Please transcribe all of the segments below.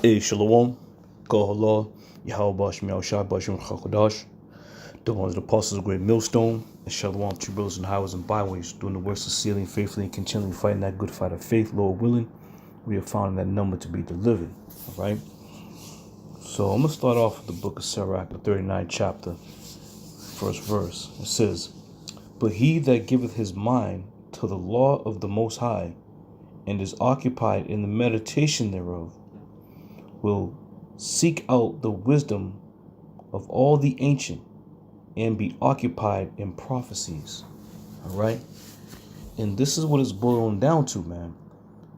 Hey, Shalom, Kohala, Yahweh Shem Yahushua Bashem Chakodash, the ones the apostles of great millstone, and Shalom to brothers and highways and byways, doing the works of sealing faithfully and continually fighting that good fight of faith, Lord willing. We have found that number to be delivered. All right. So I'm gonna start off with the book of Sirach, the 39th chapter, first verse. It says, "But he that giveth his mind to the law of the Most High, and is occupied in the meditation thereof, will seek out the wisdom of all the ancient, and be occupied in prophecies." All right. And this is what it's boiling down to, man.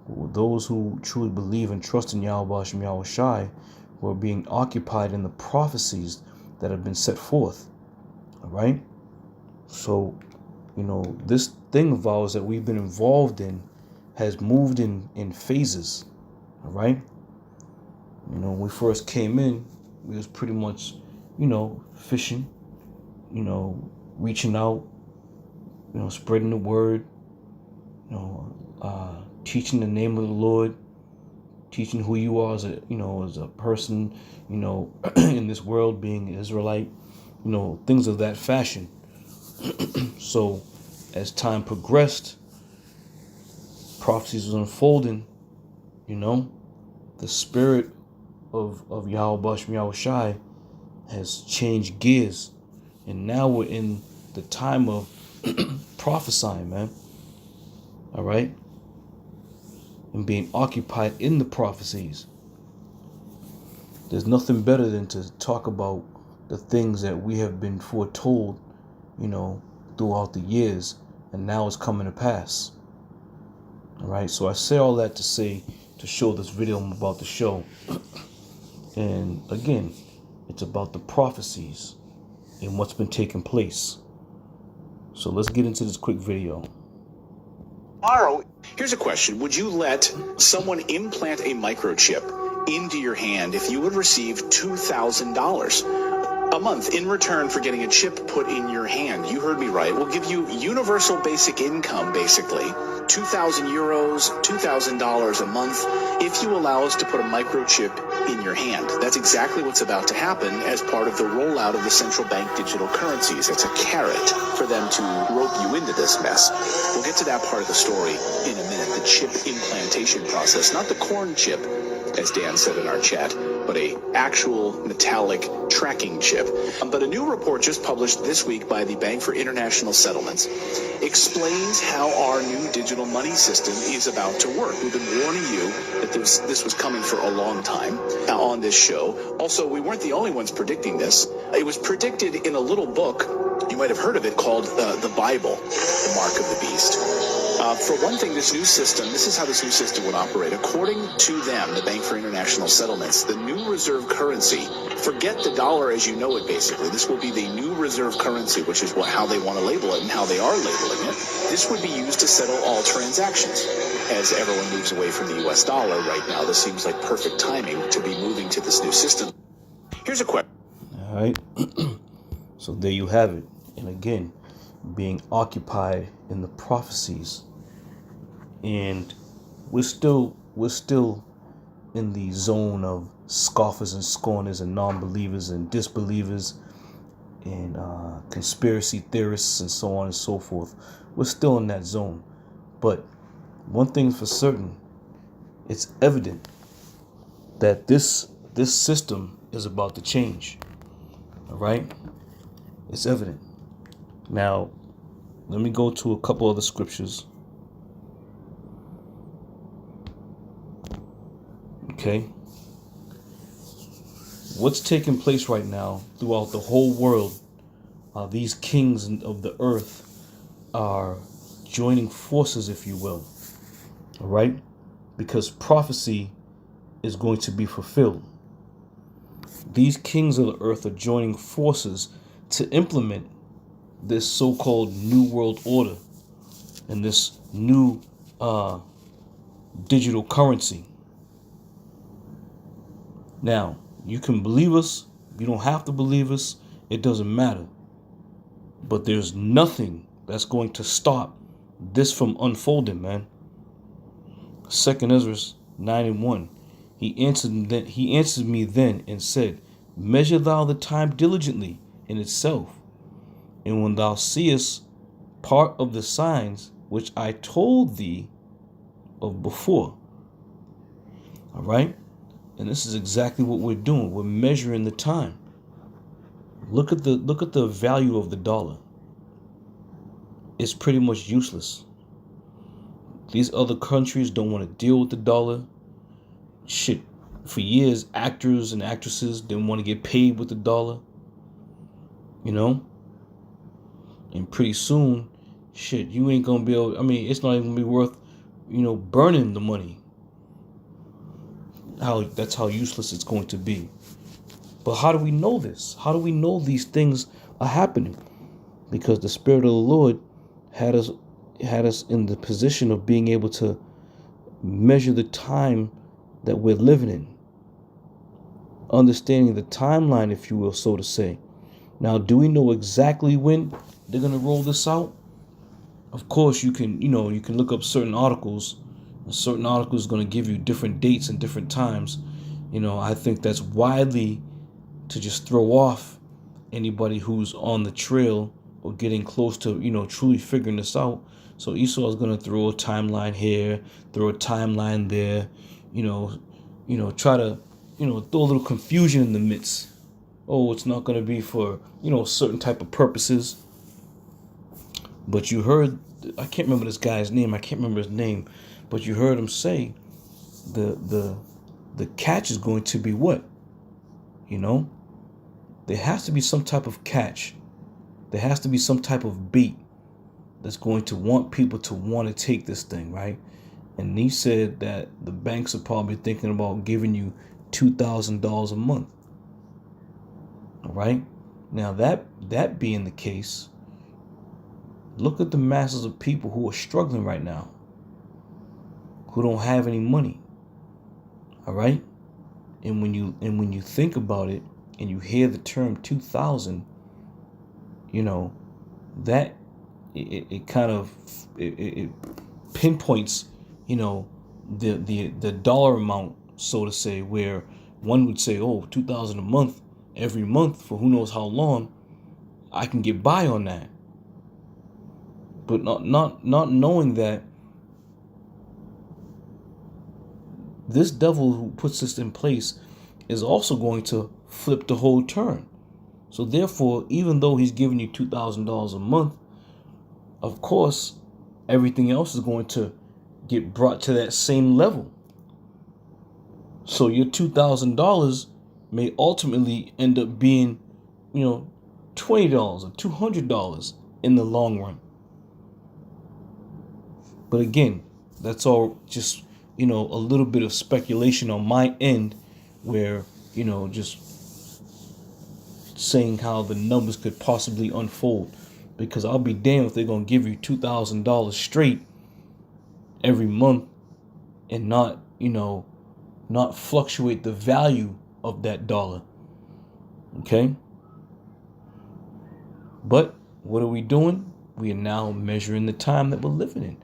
Those who truly believe and trust in Yahweh Shem Yahushai were being occupied in the prophecies that have been set forth. All right. So, this thing of ours that we've been involved in has moved in phases. All right. When we first came in, we was pretty much, fishing, reaching out, spreading the word, teaching the name of the Lord, teaching who you are as a person, in this world, being an Israelite, things of that fashion. So as time progressed, prophecies was unfolding, the spirit of Yahweh Shem Yahushai has changed gears, and now we're in the time of prophesying, man. All right, and being occupied in the prophecies. There's nothing better than to talk about the things that we have been foretold, throughout the years, and now it's coming to pass. All right, so I say all that to show this video I'm about to show. And again, it's about the prophecies and what's been taking place. So let's get into this quick video. Tomorrow, here's a question. Would you let someone implant a microchip into your hand if you would receive $2,000 a month in return for getting a chip put in your hand? You heard me right. We'll give you universal basic income, basically. 2,000 euros, $2,000 a month, if you allow us to put a microchip in your hand. That's exactly what's about to happen as part of the rollout of the central bank digital currencies. It's a carrot for them to rope you into this mess. We'll get to that part of the story in a minute, the chip implantation process, not the corn chip, as Dan said in our chat, but a actual metallic tracking chip. But a new report just published this week by the Bank for International Settlements explains how our new digital money system is about to work. We've been warning you that this was coming for a long time on this show. Also, we weren't the only ones predicting this. It was predicted in a little book, you might have heard of it, called the Bible, The Mark of the Beast. For one thing, this is how this new system would operate. According to them, the Bank for International Settlements, the new reserve currency, forget the dollar as you know it, basically. This will be the new reserve currency, which is how they want to label it and how they are labeling it. This would be used to settle all transactions. As everyone moves away from the US dollar right now, this seems like perfect timing to be moving to this new system. Here's a question. All right. So there you have it. And again, being occupied in the prophecies. And we're still in the zone of scoffers and scorners and non-believers and disbelievers and conspiracy theorists and so on and so forth. We're still in that zone. But one thing's for certain, it's evident that this system is about to change. All right? It's evident. Now, let me go to a couple other scriptures. Okay. What's taking place right now throughout the whole world? These kings of the earth are joining forces, if you will. All right? Because prophecy is going to be fulfilled. These kings of the earth are joining forces to implement this so-called New World Order and this new digital currency. Now, you can believe us. You don't have to believe us. It doesn't matter. But there's nothing that's going to stop this from unfolding, man. 2 Ezra 9:1. He answered me then and said, Measure thou the time diligently in itself, and when thou seest part of the signs which I told thee of before. All right? And this is exactly what we're doing. We're measuring the time. Look at the value of the dollar. It's pretty much useless. These other countries don't want to deal with the dollar. Shit. For years, actors and actresses didn't want to get paid with the dollar. You know? And pretty soon, shit, you ain't gonna be able, it's not even gonna be worth, burning the money. That's how useless it's going to be. But how do we know this? How do we know these things are happening? Because the Spirit of the Lord had us in the position of being able to measure the time that we're living in. Understanding the timeline, if you will, so to say. Now, do we know exactly when they're going to roll this out? Of course, you can look up certain articles, and certain articles are going to give you different dates and different times. I think that's widely to just throw off anybody who's on the trail or getting close to, truly figuring this out. So Esau is going to throw a timeline here, throw a timeline there, try to, throw a little confusion in the midst. Oh, it's not going to be for, certain type of purposes. But you heard, I can't remember this guy's name. But you heard him say the catch is going to be what? There has to be some type of catch. There has to be some type of bait that's going to want people to want to take this thing, right? And he said that the banks are probably thinking about giving you $2,000 a month. All right? Now that being the case, look at the masses of people who are struggling right now, who don't have any money. All right? And when you think about it and you hear the term 2,000, that it kind of it pinpoints, the dollar amount, so to say, where one would say, oh, 2,000 a month, every month for who knows how long, I can get by on that. But not knowing that this devil who puts this in place is also going to flip the whole turn. So therefore, even though he's giving you $2,000 a month, of course, everything else is going to get brought to that same level. So your $2,000 may ultimately end up being, $20 or $200 in the long run. But again, that's all just, a little bit of speculation on my end where, just saying how the numbers could possibly unfold. Because I'll be damned if they're going to give you $2,000 straight every month and not fluctuate the value of that dollar. Okay? But what are we doing? We are now measuring the time that we're living in.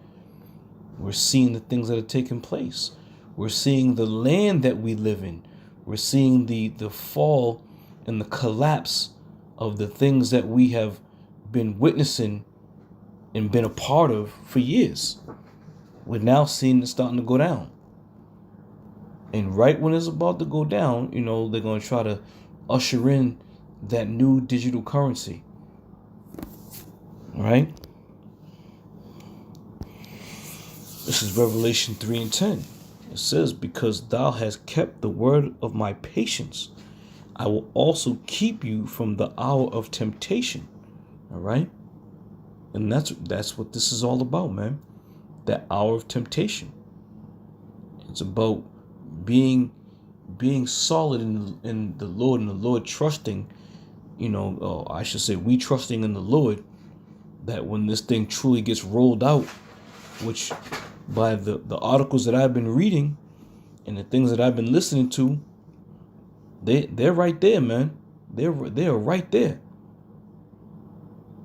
We're seeing the things that are taking place. We're seeing the land that we live in. We're seeing the fall and the collapse of the things that we have been witnessing and been a part of for years. We're now seeing it starting to go down. And right when it's about to go down, they're going to try to usher in that new digital currency. All right? This is Revelation 3:10. It says, because thou hast kept the word of my patience, I will also keep you from the hour of temptation. All right? And that's what this is all about, man. That hour of temptation. It's about being solid in the Lord, and the Lord trusting, I should say we trusting in the Lord, that when this thing truly gets rolled out, which by the articles that I've been reading and the things that I've been listening to, they're right there, man. They're right there.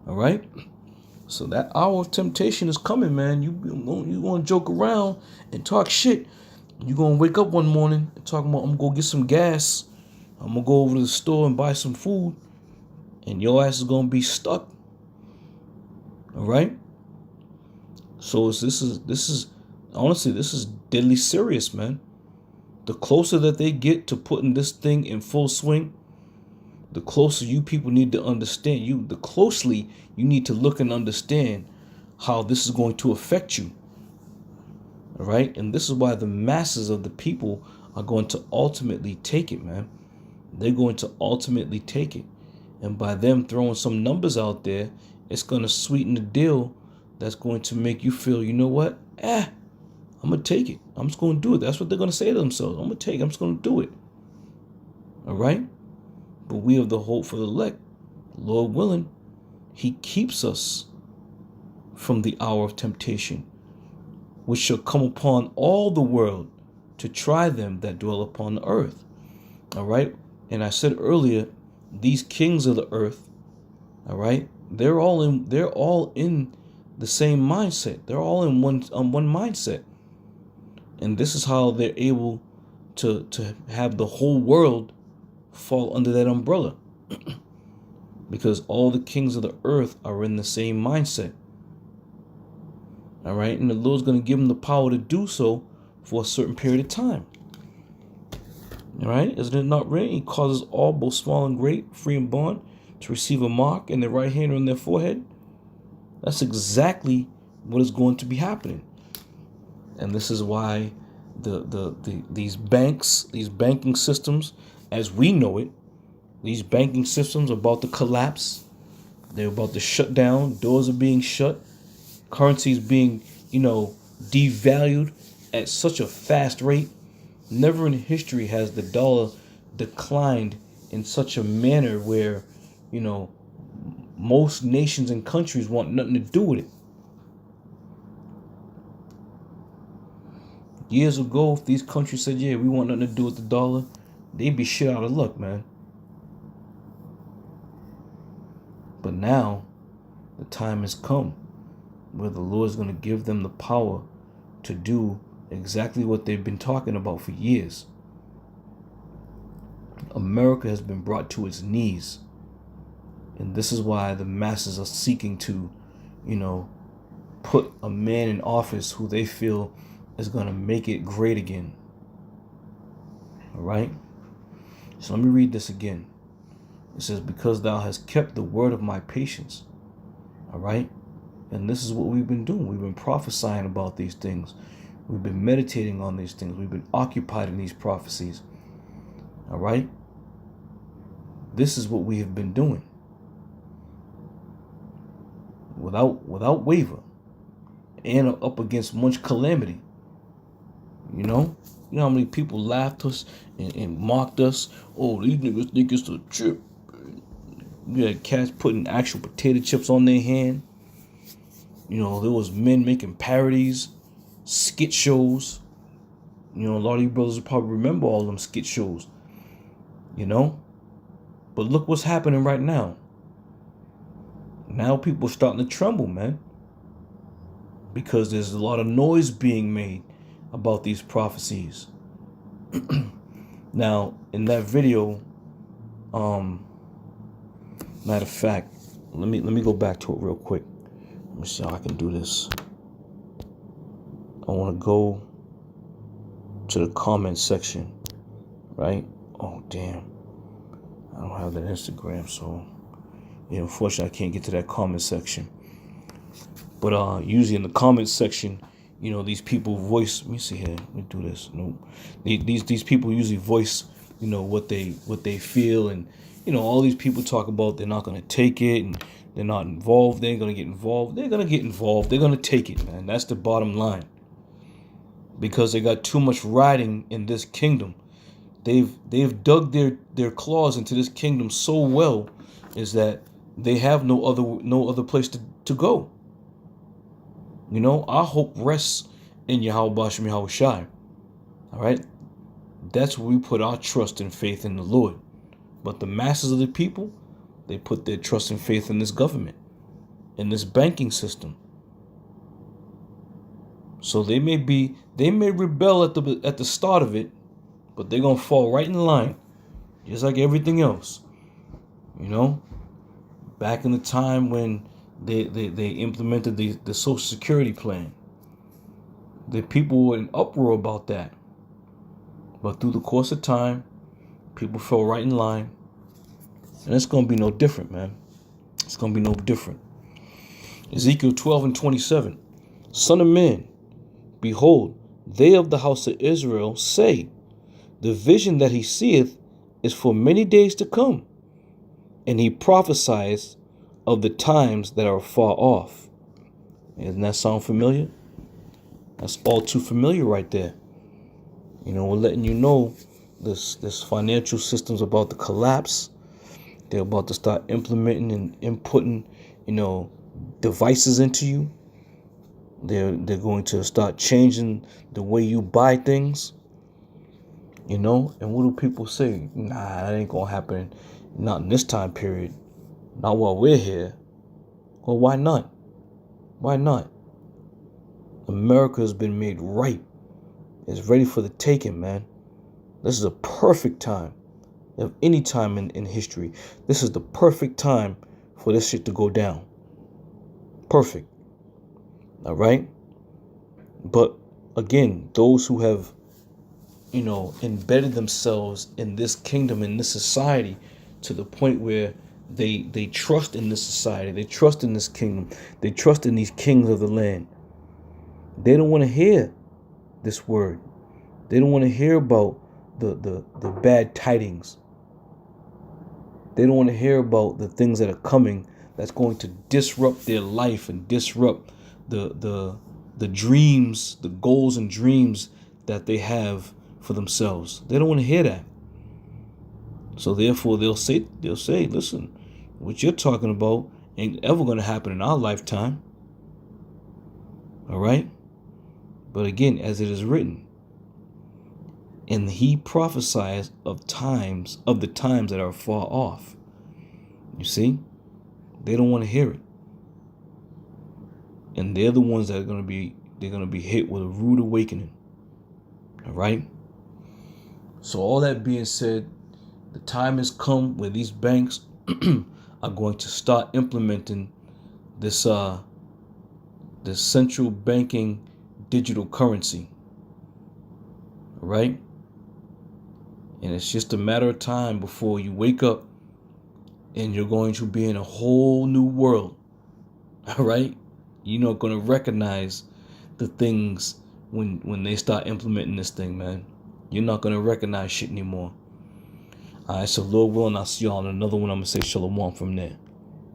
All right? So that hour of temptation is coming, man. You want to joke around and talk shit, You're going to wake up one morning and talking about, I'm going to go get some gas. I'm going to go over to the store and buy some food. And your ass is going to be stuck. All right? So this is honestly, this is deadly serious, man. The closer that they get to putting this thing in full swing, the closer you people need to understand. The closely you need to look and understand how this is going to affect you. All right? And this is why the masses of the people are going to ultimately take it, man. They're going to ultimately take it. And by them throwing some numbers out there, it's going to sweeten the deal. That's going to make you feel, you know what? I'm going to take it. I'm just going to do it. That's what they're going to say to themselves. I'm going to take it. I'm just going to do it. All right? But we have the hope for the elect. Lord willing, he keeps us from the hour of temptation, which shall come upon all the world to try them that dwell upon the earth. All right? And I said earlier, these kings of the earth, all right, they're all in the same mindset. They're all in one mindset. And this is how they're able to have the whole world fall under that umbrella. Because all the kings of the earth are in the same mindset. All right, and the Lord's going to give them the power to do so for a certain period of time. All right, isn't it not written? He causes all, both small and great, free and bond, to receive a mark in their right hand or on their forehead. That's exactly what is going to be happening. And this is why these banks, these banking systems, as we know it, these banking systems are about to collapse. They're about to shut down. Doors are being shut. Currency is being, devalued at such a fast rate. Never in history has the dollar declined in such a manner where, most nations and countries want nothing to do with it. Years ago, if these countries said, yeah, we want nothing to do with the dollar, they'd be shit out of luck, man. But now, the time has come where the Lord is going to give them the power to do exactly what they've been talking about for years. America has been brought to its knees. And this is why the masses are seeking to, put a man in office who they feel is going to make it great again. All right? So let me read this again. It says, because thou hast kept the word of my patience. All right? And this is what we've been doing. We've been prophesying about these things. We've been meditating on these things. We've been occupied in these prophecies. All right? This is what we have been doing. Without waver. And up against much calamity. You know how many people laughed us and mocked us? Oh, these niggas think it's a chip. You had cats putting actual potato chips on their hand. There was men making parodies, skit shows. A lot of you brothers will probably remember all them skit shows. But look what's happening right now. Now people are starting to tremble, man. Because there's a lot of noise being made about these prophecies. Now, in that video, matter of fact, let me go back to it real quick. Let me see how I can do this. I want to go to the comment section, right? Oh, damn. I don't have that Instagram, so yeah, unfortunately, I can't get to that comment section. But usually in the comment section, these people voice. Let me see here. Let me do this. Nope. These people usually voice, what they feel, and all these people talk about they're not gonna take it and they're not involved. They ain't gonna get involved. They're gonna get involved. They're gonna take it, man. That's the bottom line. Because they got too much riding in this kingdom. They've dug their claws into this kingdom so well, is that they have no other place to go. Our hope rests in Yahweh Bashem Yahweh Shai. All right? That's where we put our trust and faith in the Lord. But the masses of the people, they put their trust and faith in this government, in this banking system. So they may rebel at the start of it, but they're gonna fall right in line, just like everything else. You know, back in the time when they implemented the Social Security plan, the people were in uproar about that. But through the course of time, people fell right in line, and it's gonna be no different, man. It's gonna be no different. Ezekiel 12:27. Son of man, behold, they of the house of Israel say, the vision that he seeth is for many days to come, and he prophesies of the times that are far off. Doesn't that sound familiar? That's all too familiar right there. You know, we're letting you know this financial system's about to collapse. They're about to start implementing and inputting, devices into you. They're going to start changing the way you buy things. And what do people say? Nah, that ain't gonna happen. Not in this time period. Not while we're here. Well, why not? Why not? America has been made ripe. It's ready for the taking, man. This is a perfect time. Of any time in history, this is the perfect time for this shit to go down. Perfect. All right? But again, those who have, embedded themselves in this kingdom, in this society, to the point where they trust in this society, they trust in this kingdom, they trust in these kings of the land. They don't want to hear this word. They don't want to hear about the bad tidings. They don't want to hear about the things that are coming that's going to disrupt their life and disrupt the dreams, the goals and dreams that they have for themselves. They don't want to hear that. So therefore they'll say, listen, what you're talking about ain't ever going to happen in our lifetime. All right? But again, as it is written, and he prophesies of the times that are far off. You see? They don't want to hear it. And they're the ones that are going to be hit with a rude awakening. All right? So all that being said, the time has come where these banks are going to start implementing this central banking digital currency. All right? And it's just a matter of time before you wake up and you're going to be in a whole new world. All right? You're not going to recognize the things when they start implementing this thing, man. You're not going to recognize shit anymore. All right, so Lord willing, I'll see y'all on another one. I'm going to say shalom from there.